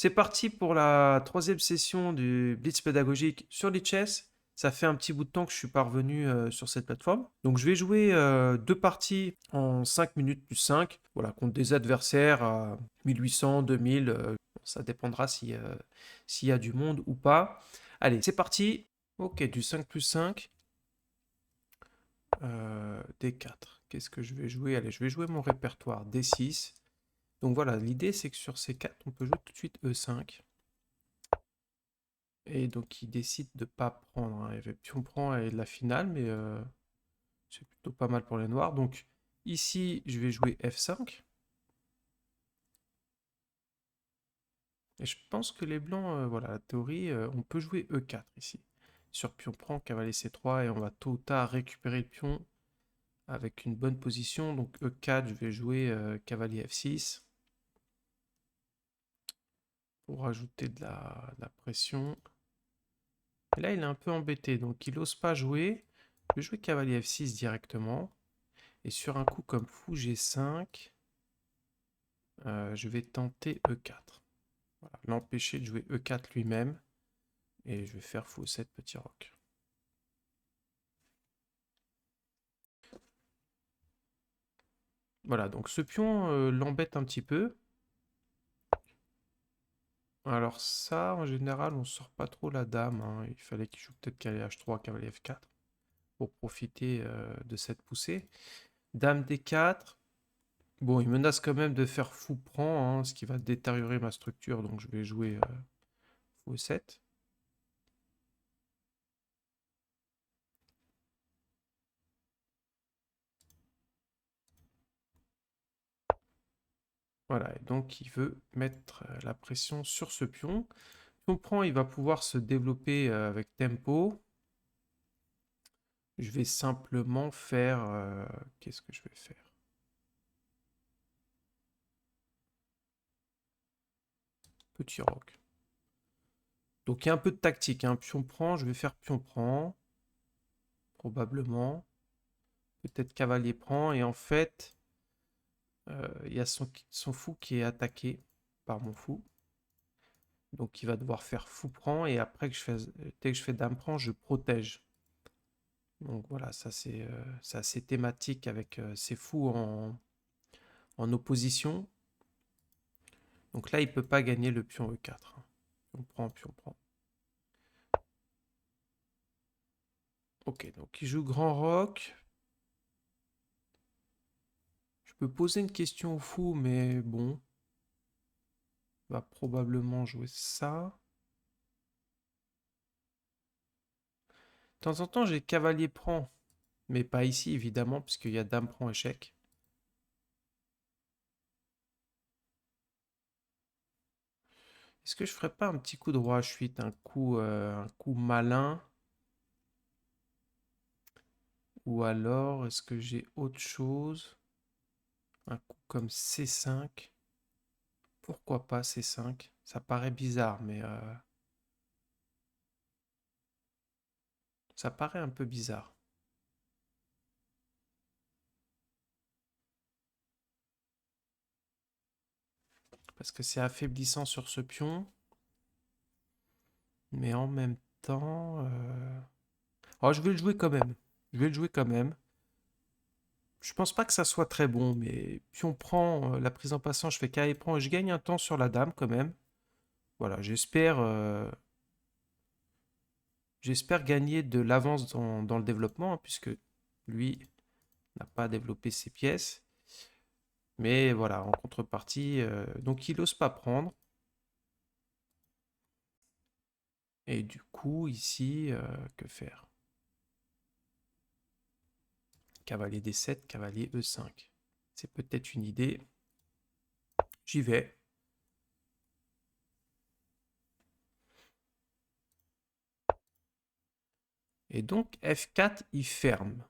C'est parti pour la troisième session du Blitz pédagogique sur Lichess. Ça fait un petit bout de temps que je suis parvenu sur cette plateforme. Donc je vais jouer deux parties en 5 minutes plus 5, voilà, contre des adversaires à 1800, 2000, ça dépendra s'il y a du monde ou pas. Allez, c'est parti. Ok, du 5 plus 5. D4. Qu'est-ce que je vais jouer? Allez, je vais jouer mon répertoire D6. Donc voilà, l'idée c'est que sur ces 4, on peut jouer tout de suite E5. Et donc il décide de pas prendre, hein. Pion prend et la finale, mais c'est plutôt pas mal pour les noirs. Donc ici, je vais jouer F5. Et je pense que les blancs, voilà, la théorie, on peut jouer E4 ici. Sur pion prend, cavalier C3, et on va tôt ou tard récupérer le pion avec une bonne position. Donc E4, je vais jouer cavalier F6 pour rajouter de la pression. Et là, il est un peu embêté, donc il n'ose pas jouer. Je vais jouer cavalier F6 directement. Et sur un coup comme fou G5, je vais tenter E4. Voilà, l'empêcher de jouer E4 lui-même. Et je vais faire fou 7 petit roc. Voilà, donc ce pion l'embête un petit peu. Alors ça, en général, on sort pas trop la dame, hein. Il fallait qu'il joue peut-être cavalier H3, cavalier F4 pour profiter de cette poussée. Dame D4. Bon, il menace quand même de faire fou prend, hein, ce qui va détériorer ma structure, donc je vais jouer fou 7. Voilà, et donc il veut mettre la pression sur ce pion. Pion prend, il va pouvoir se développer avec tempo. Je vais simplement faire... qu'est-ce que je vais faire? Petit roc. Donc il y a un peu de tactique, hein. Pion prend, je vais faire pion prend. Probablement. Peut-être cavalier prend. Et en fait, il y a son fou qui est attaqué par mon fou. Donc il va devoir faire fou prend. Et après, dès que je fais dame prend, je protège. Donc voilà, ça c'est assez thématique avec ces fous en opposition. Donc là, il ne peut pas gagner le pion E4. Pion prend, pion prend. Ok, donc il joue grand roc. Je peux poser une question au fou, mais bon. Il va probablement jouer ça. De temps en temps, j'ai cavalier prend. Mais pas ici, évidemment, puisqu'il y a dame prend échec. Est-ce que je ferais pas un petit coup de roi H8, un coup malin? Ou alors, est-ce que j'ai autre chose? Un coup comme C5. Pourquoi pas C5? Ça paraît bizarre, mais ça paraît un peu bizarre. Parce que c'est affaiblissant sur ce pion. Mais en même temps... Oh, je vais le jouer quand même. Je vais le jouer quand même. Je pense pas que ça soit très bon, mais pion prend, la prise en passant, je fais cavalier prend et je gagne un temps sur la dame quand même. Voilà, j'espère gagner de l'avance dans le développement, hein, puisque lui n'a pas développé ses pièces. Mais voilà, en contrepartie, donc il n'ose pas prendre. Et du coup, ici, que faire? Cavalier D7, cavalier E5. C'est peut-être une idée. J'y vais. Et donc F4, il ferme.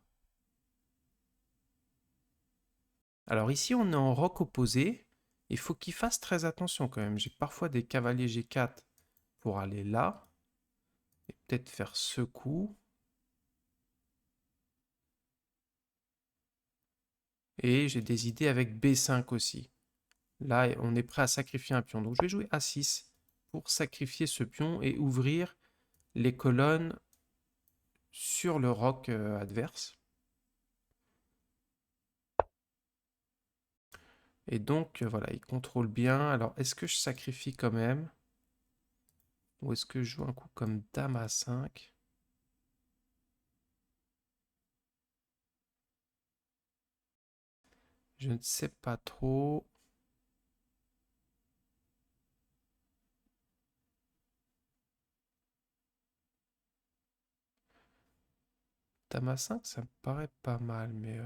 Alors ici, on est en roc opposé. Il faut qu'il fasse très attention quand même. J'ai parfois des cavaliers G4 pour aller là. Et peut-être faire ce coup. Et j'ai des idées avec B5 aussi. Là, on est prêt à sacrifier un pion. Donc je vais jouer A6 pour sacrifier ce pion et ouvrir les colonnes sur le roc adverse. Et donc, voilà, il contrôle bien. Alors, est-ce que je sacrifie quand même? Ou est-ce que je joue un coup comme Dame à 5? Je ne sais pas trop. Dame à 5, ça me paraît pas mal, mais...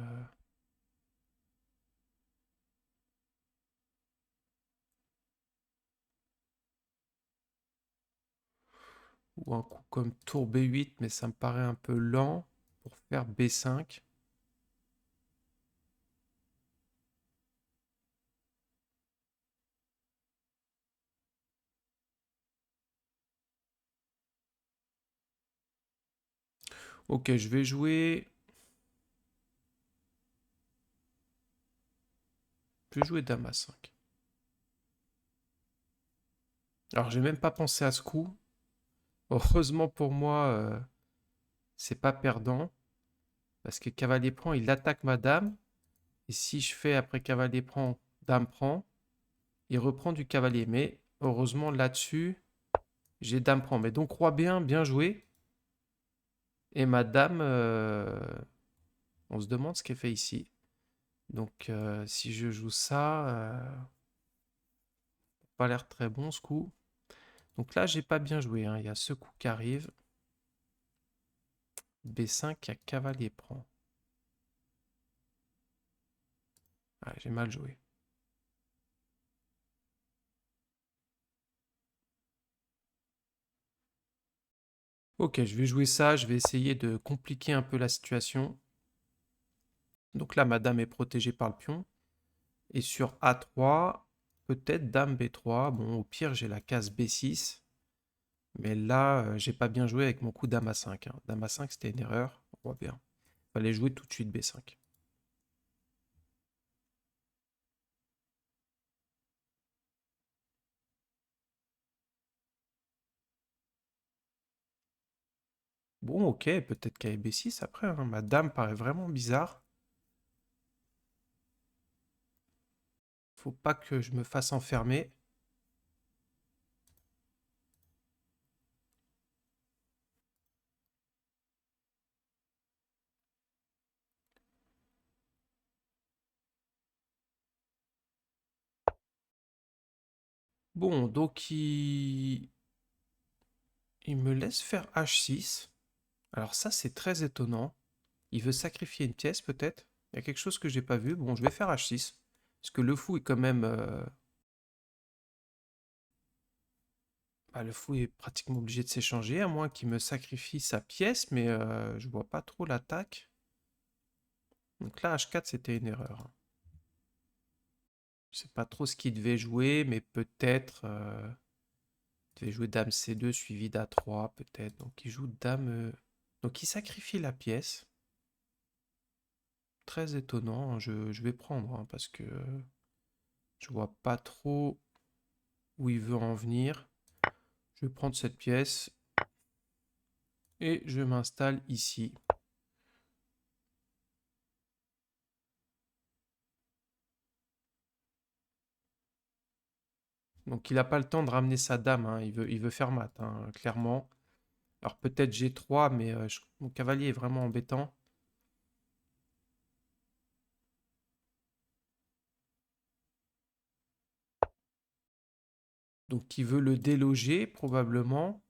Ou un coup comme Tour B8, mais ça me paraît un peu lent pour faire B5. Ok, je vais jouer... Je vais jouer Dame à 5. Alors, j'ai même pas pensé à ce coup. Heureusement pour moi, c'est pas perdant. Parce que cavalier prend, il attaque ma dame. Et si je fais après cavalier prend, dame prend, il reprend du cavalier. Mais heureusement, là-dessus, j'ai dame prend. Mais donc, roi bien, bien joué. Et ma dame, on se demande ce qu'elle fait ici. Donc, si je joue ça, pas l'air très bon ce coup. Donc là, j'ai pas bien joué, hein. Il y a ce coup qui arrive. B5 à cavalier prend. Ah, j'ai mal joué. Ok, je vais jouer ça. Je vais essayer de compliquer un peu la situation. Donc là, ma dame est protégée par le pion. Et sur A3, peut-être dame B3. Bon, au pire, j'ai la case B6. Mais là, j'ai pas bien joué avec mon coup dame A5, hein. Dame A5, c'était une erreur. On voit bien. Fallait jouer tout de suite B5. Bon, ok, peut-être qu'à B6 après, hein. Ma dame paraît vraiment bizarre. Faut pas que je me fasse enfermer. Bon, donc il me laisse faire H6. Alors ça, c'est très étonnant. Il veut sacrifier une pièce, peut-être. Il y a quelque chose que j'ai pas vu. Bon, je vais faire H6. Parce que le fou est quand même... bah, le fou est pratiquement obligé de s'échanger, à moins qu'il me sacrifie sa pièce, mais je vois pas trop l'attaque. Donc là, H4, c'était une erreur, hein. Je sais pas trop ce qu'il devait jouer, mais peut-être... il devait jouer Dame C2 suivi d'A3, peut-être. Donc il joue Dame... Donc il sacrifie la pièce. Très étonnant, hein. Je vais prendre, hein, parce que je vois pas trop où il veut en venir. Je vais prendre cette pièce et je m'installe ici. Donc il n'a pas le temps de ramener sa dame, hein. Il veut faire mat, hein, clairement. Alors peut-être G3, mais mon cavalier est vraiment embêtant. Donc il veut le déloger, probablement.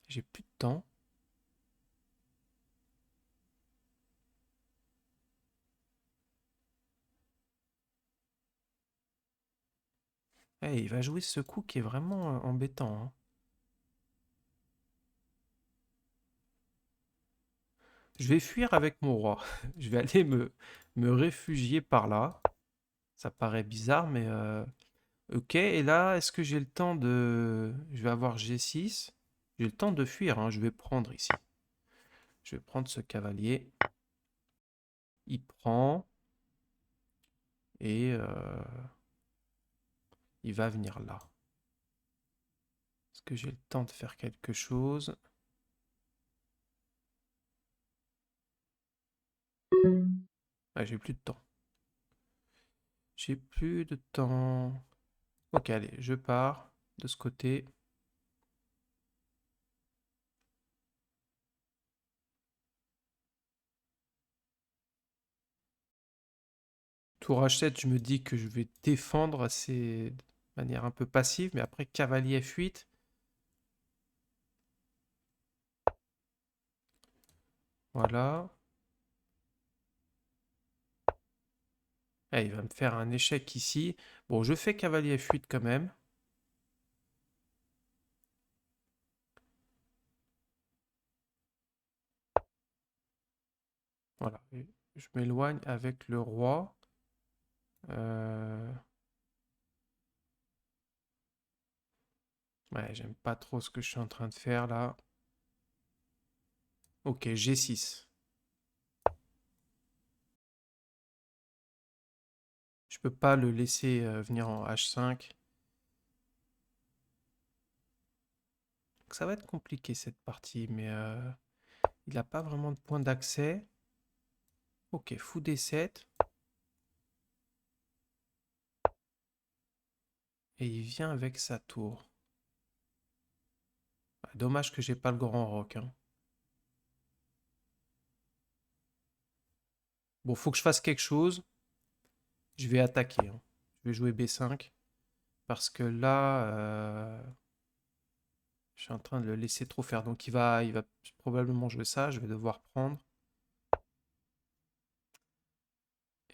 J'ai plus de temps. Eh, il va jouer ce coup qui est vraiment embêtant, hein. Je vais fuir avec mon roi. Je vais aller me réfugier par là. Ça paraît bizarre, mais... ok, et là, est-ce que j'ai le temps de... Je vais avoir G6. J'ai le temps de fuir, hein. Je vais prendre ici. Je vais prendre ce cavalier. Il prend. Et il va venir là. Est-ce que j'ai le temps de faire quelque chose? Ah, j'ai plus de temps. J'ai plus de temps. Ok, allez, je pars de ce côté. Tour H7, je me dis que je vais défendre assez de manière un peu passive, mais après cavalier F8. Voilà. Ah, il va me faire un échec ici. Bon, je fais cavalier F8 quand même. Voilà. Je m'éloigne avec le roi. Ouais, j'aime pas trop ce que je suis en train de faire là. Ok, G6. Je peux pas le laisser venir en H5. Donc ça va être compliqué cette partie, mais il n'a pas vraiment de point d'accès. Ok, fou D7. Et il vient avec sa tour. Ah, dommage que j'ai pas le grand roc, hein. Bon, faut que je fasse quelque chose. Je vais attaquer, hein. Je vais jouer B5. Parce que là, je suis en train de le laisser trop faire. Donc il va probablement jouer ça. Je vais devoir prendre.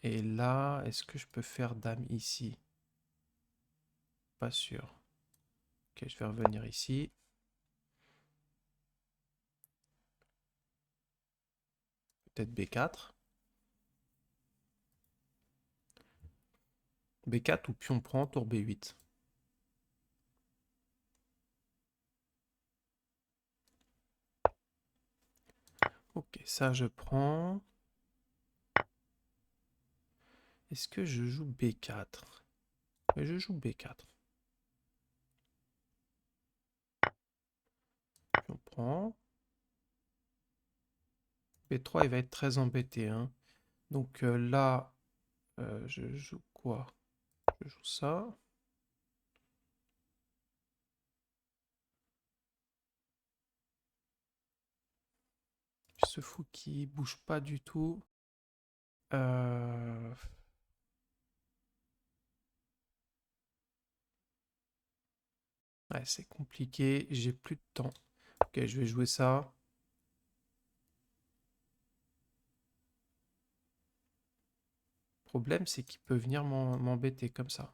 Et là, est-ce que je peux faire dame ici? Pas sûr. Ok, je vais revenir ici. Peut-être B4. B4 ou pion prend, tour B8. Ok, ça je prends. Est-ce que je joue B4? Mais je joue B4. Pion prend. B3, il va être très embêté, hein. Donc là, je joue quoi? Je joue ça. Ce fou qui bouge pas du tout. Euh, Ouais, c'est compliqué. J'ai plus de temps. Ok, je vais jouer ça. Le problème, c'est qu'il peut venir m'embêter comme ça.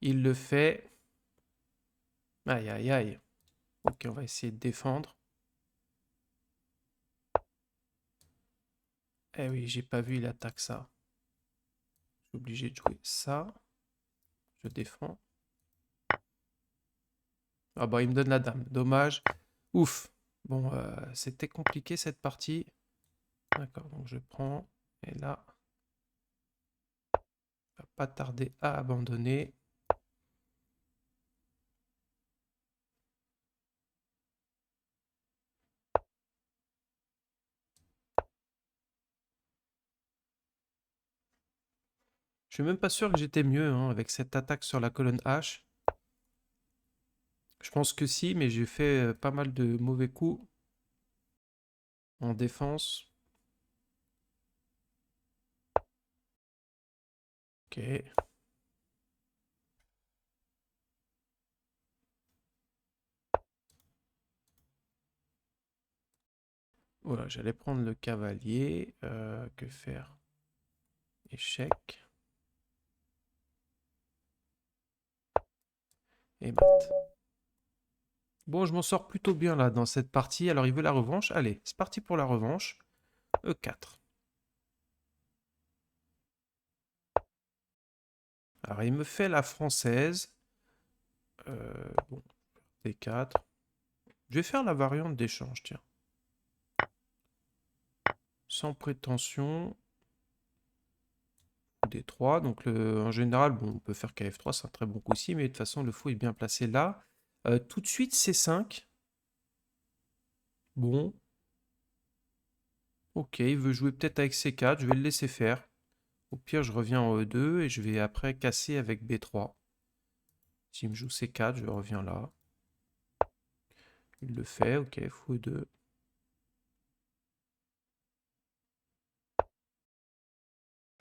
Il le fait. Aïe, aïe, aïe. Ok, on va essayer de défendre. Eh oui, j'ai pas vu, il attaque ça. Je suis obligé de jouer ça. Je défends. Ah bah, il me donne la dame. Dommage. Ouf. Bon, c'était compliqué cette partie. D'accord, donc je prends. Et là, il va pas tarder à abandonner. Je suis même pas sûr que j'étais mieux hein, avec cette attaque sur la colonne H. Je pense que si, mais j'ai fait pas mal de mauvais coups en défense. Ok. Voilà, j'allais prendre le cavalier. Que faire? Échec. Et mat. Bon, je m'en sors plutôt bien là dans cette partie. Alors, il veut la revanche. Allez, c'est parti pour la revanche. E4. Alors, il me fait la française. Bon, D4. Je vais faire la variante d'échange, tiens. Sans prétention. D3. Donc en général, bon, on peut faire KF3, c'est un très bon coup aussi, mais de toute façon, le fou est bien placé là. Tout de suite, C5. Bon. Ok, il veut jouer peut-être avec C4, je vais le laisser faire. Au pire, je reviens en E2 et je vais après casser avec B3. S'il me joue C4, je reviens là. Il le fait, ok, fou E2.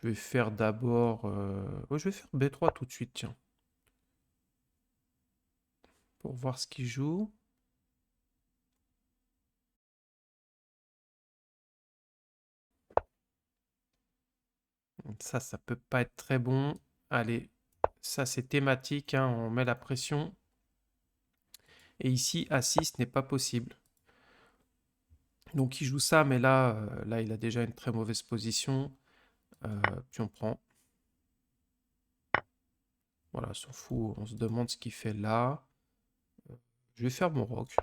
Je vais faire d'abord... je vais faire B3 tout de suite, tiens. Pour voir ce qu'il joue. Ça peut pas être très bon. Allez, ça c'est thématique, hein, on met la pression. Et ici, A6 n'est pas possible. Donc il joue ça, mais là il a déjà une très mauvaise position. Puis on prend. Voilà, s'en fout, on se demande ce qu'il fait là. Je vais faire mon roc.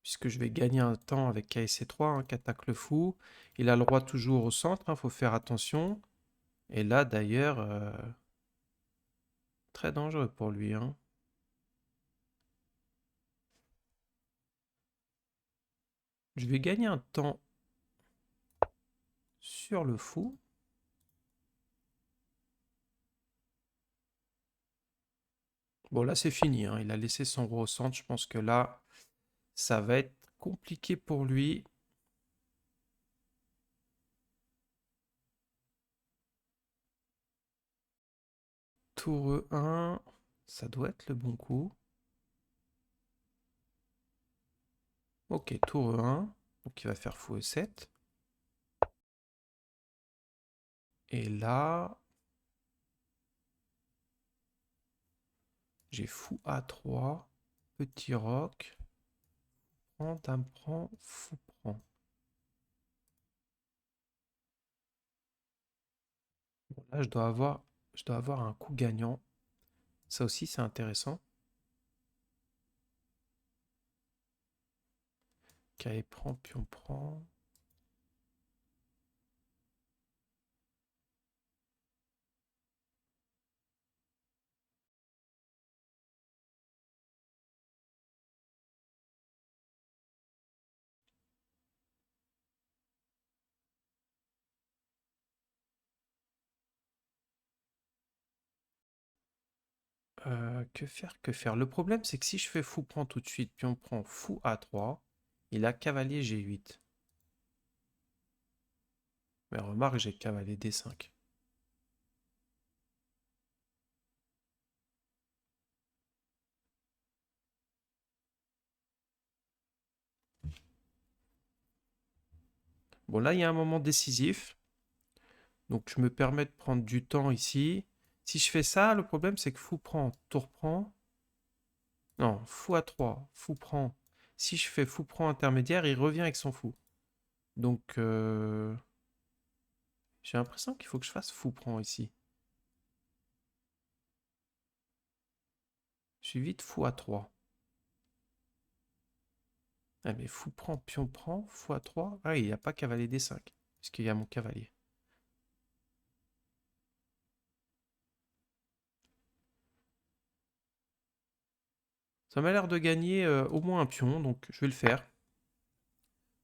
Puisque je vais gagner un temps avec KSC3, hein, qui attaque le fou. Il a le roi toujours au centre, il faut faire attention. Et là d'ailleurs, très dangereux pour lui. Hein. Je vais gagner un temps sur le fou. Bon là c'est fini, hein. Il a laissé son roi au centre. Je pense que là, ça va être compliqué pour lui. Tour E1, ça doit être le bon coup. Ok, tour E1, donc il va faire fou E7. Et là, j'ai fou A3, petit roc, prend, dame prend, fou prend. Bon, là, je dois avoir un coup gagnant. Ça aussi, c'est intéressant. Caille prend, pion prend. Que faire, que faire? Le problème, c'est que si je fais fou prend tout de suite, pion prend, fou A3, il a cavalier G8. Mais remarque, j'ai cavalier D5. Bon, là, il y a un moment décisif. Donc, je me permets de prendre du temps ici. Si je fais ça, le problème, c'est que fou prend, tour prend. Non, fou A3, fou prend. Si je fais fou prend intermédiaire, il revient avec son fou. Donc, j'ai l'impression qu'il faut que je fasse fou prend ici. Je suis vite fou A3. Ah, mais fou prend, pion prend, fou A3. Ah, il n'y a pas cavalier D5. Parce qu'il y a mon cavalier. Ça m'a l'air de gagner au moins un pion, donc je vais le faire.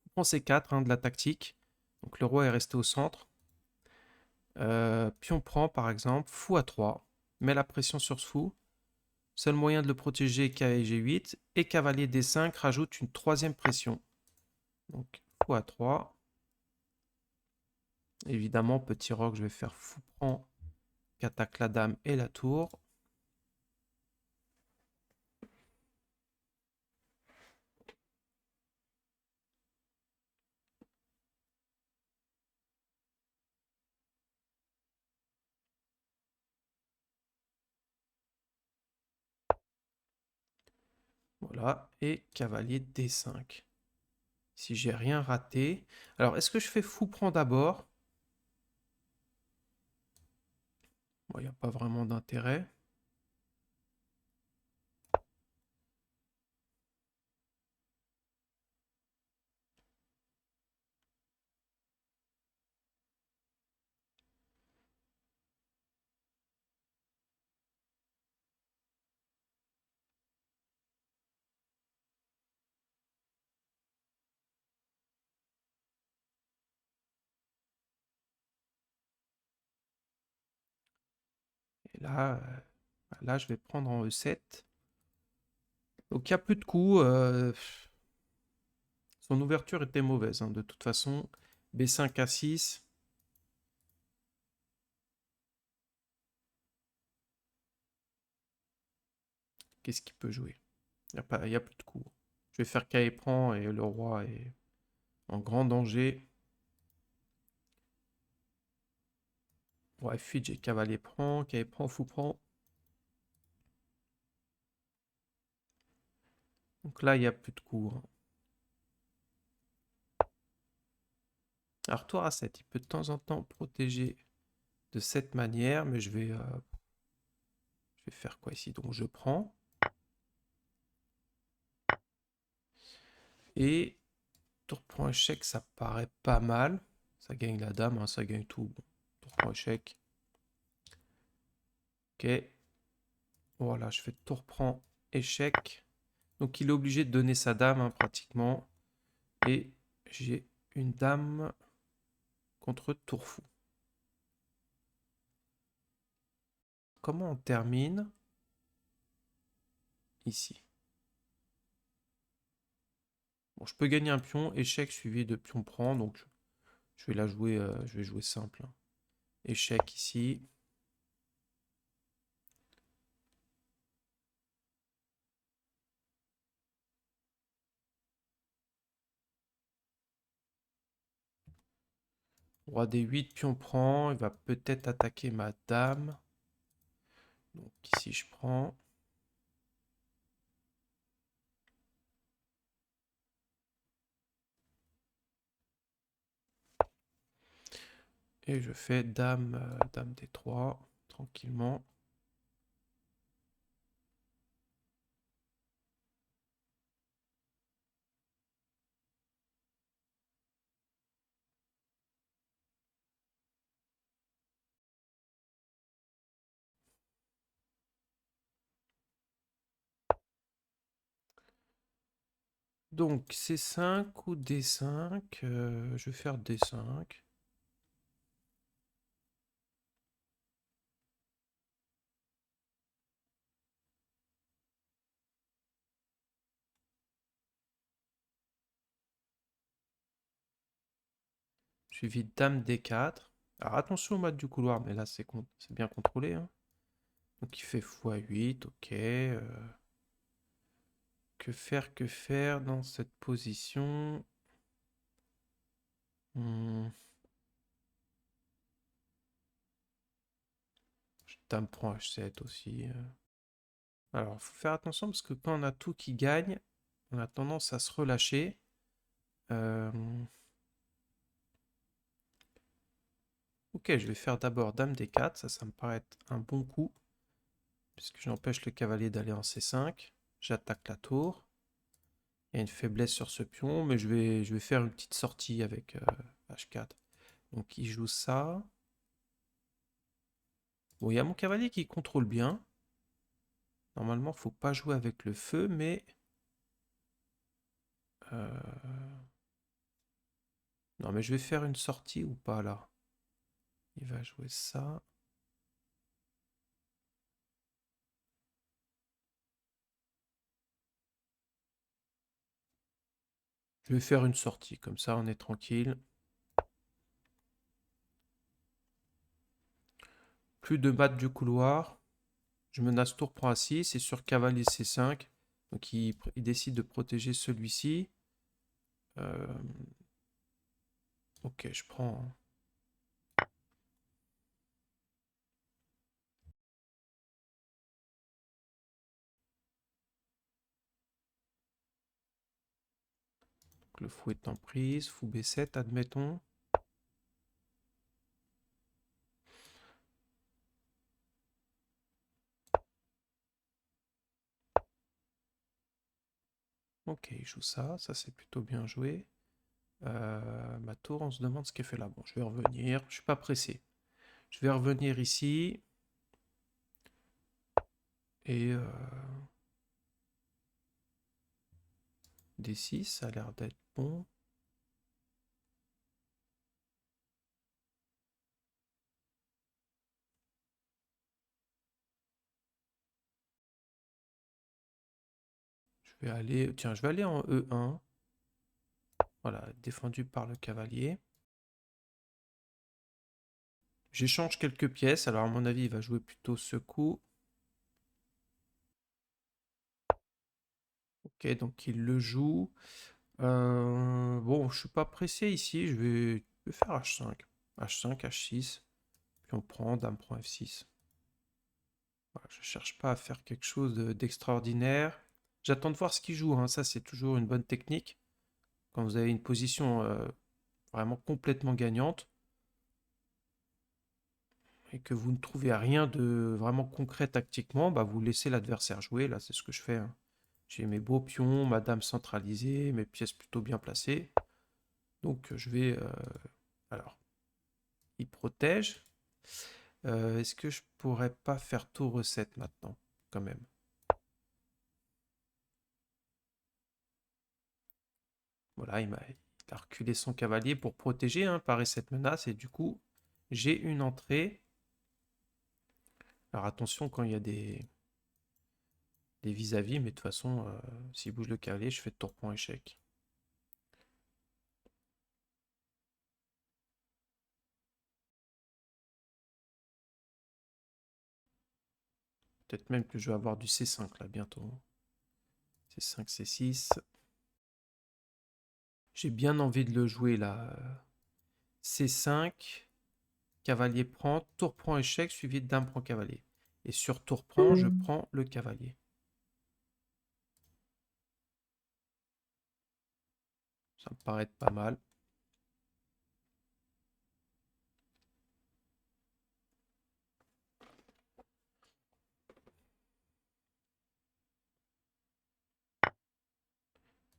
On prend C4, hein, de la tactique. Donc le roi est resté au centre. Pion prend par exemple, fou A3. Met la pression sur ce fou. Seul moyen de le protéger, cavalier G8. Et cavalier D5 rajoute une troisième pression. Donc fou A3. Évidemment, petit roc, je vais faire fou prend, qui attaque la dame et la tour. Voilà, et cavalier D5. Si j'ai rien raté. Alors, est-ce que je fais fou prend d'abord? Bon, il n'y a pas vraiment d'intérêt. là, je vais prendre en E7. Donc il y a plus de coups. Son ouverture était mauvaise, hein, de toute façon. B5 A6. Qu'est-ce qu'il peut jouer? Il y a plus de coups. Je vais faire K prend et le roi est en grand danger. Ouais, F8, j'ai cavalier prend, K prend, fou prend. Donc là, il n'y a plus de coups, hein. Alors, tour A7, il peut de temps en temps protéger de cette manière, mais je vais faire quoi ici? Donc, je prends. Et tour prend échec, ça paraît pas mal. Ça gagne la dame, hein, ça gagne tout. Bon, tour prend échec. Ok. Voilà, je fais tour prend échec. Donc, il est obligé de donner sa dame, hein, pratiquement. Et j'ai une dame contre tour fou. Comment on termine? Ici. Bon, je peux gagner un pion, échec suivi de pion prend, donc je vais la jouer, je vais jouer simple, hein. Échec ici. Roi D8, pion prend, il va peut-être attaquer ma dame. Donc ici je prends. Et je fais dame, dame D3, tranquillement. Donc C5 ou D5, je vais faire D5. Suivi de dame D4. Alors attention au mat du couloir, mais là c'est bien contrôlé, hein. Donc il fait x8, ok. Que faire dans cette position? Dame prend H7 aussi. Alors, il faut faire attention parce que quand on a tout qui gagne, on a tendance à se relâcher. Euh, Ok, je vais faire d'abord Dame D4. Ça me paraît être un bon coup. Puisque j'empêche le cavalier d'aller en C5. J'attaque la tour. Il y a une faiblesse sur ce pion, mais je vais faire une petite sortie avec H4. Donc il joue ça. Bon, il y a mon cavalier qui contrôle bien. Normalement, il ne faut pas jouer avec le feu, mais... Non, mais je vais faire une sortie ou pas, là? Il va jouer ça. Je vais faire une sortie, comme ça on est tranquille. Plus de mat du couloir. Je menace tour prend A6 et sur cavalier C5. Donc il décide de protéger celui-ci. Ok, je prends. Donc le fou est en prise. Fou B7, admettons. Ok, il joue ça. Ça, c'est plutôt bien joué. Ma tour, on se demande ce qu'elle fait là. Bon, je vais revenir. Je suis pas pressé. Je vais revenir ici. Et D6, ça a l'air d'être bon. vais aller, tiens, je vais aller en E1. Voilà, défendu par le cavalier. J'échange quelques pièces. Alors, à mon avis, il va jouer plutôt ce coup. Ok, donc il le joue. Bon, je suis pas pressé ici. Je vais faire H5. H5, H6. Puis on prend, dame prend F6. Voilà, je cherche pas à faire quelque chose d'extraordinaire. J'attends de voir ce qu'il joue, hein. Ça, c'est toujours une bonne technique. Quand vous avez une position vraiment complètement gagnante et que vous ne trouvez rien de vraiment concret tactiquement, bah, vous laissez l'adversaire jouer. Là, c'est ce que je fais, hein. J'ai mes beaux pions, ma dame centralisée, mes pièces plutôt bien placées. Donc, je vais... alors, il protège. Est-ce que je pourrais pas faire tour recette maintenant, quand même? Voilà, il a reculé son cavalier pour protéger, hein, parer cette menace. Et du coup, j'ai une entrée. Alors attention quand il y a des vis-à-vis, mais de toute façon, s'il bouge le cavalier, je fais tour point échec. Peut-être même que je vais avoir du C5 là bientôt. C5, C6. J'ai bien envie de le jouer là. C5, cavalier prend, tour prend échec, suivi de dame prend cavalier. Et sur tour prend, je prends le cavalier. Ça me paraît pas mal.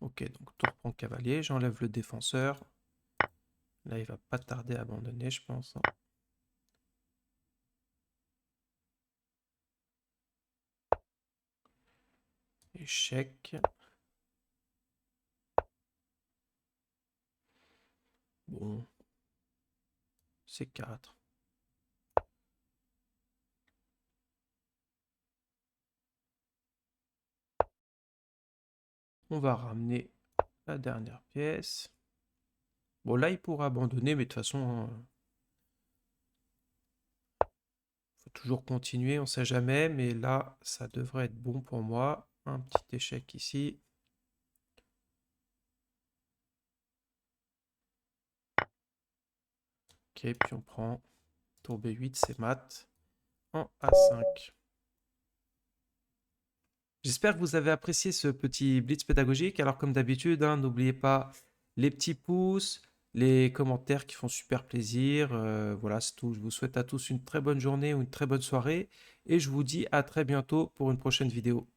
Ok, donc tour prend cavalier, j'enlève le défenseur. Là, il va pas tarder à abandonner, je pense, hein. Échec. Bon. C4. On va ramener la dernière pièce. Bon, là, il pourra abandonner, mais de toute façon, faut toujours continuer, on sait jamais. Mais là, ça devrait être bon pour moi. Un petit échec ici. Ok, puis on prend tour B8, c'est mat. En A5. J'espère que vous avez apprécié ce petit blitz pédagogique. Alors, comme d'habitude, hein, n'oubliez pas les petits pouces, les commentaires qui font super plaisir. Voilà, c'est tout. Je vous souhaite à tous une très bonne journée ou une très bonne soirée. Et je vous dis à très bientôt pour une prochaine vidéo.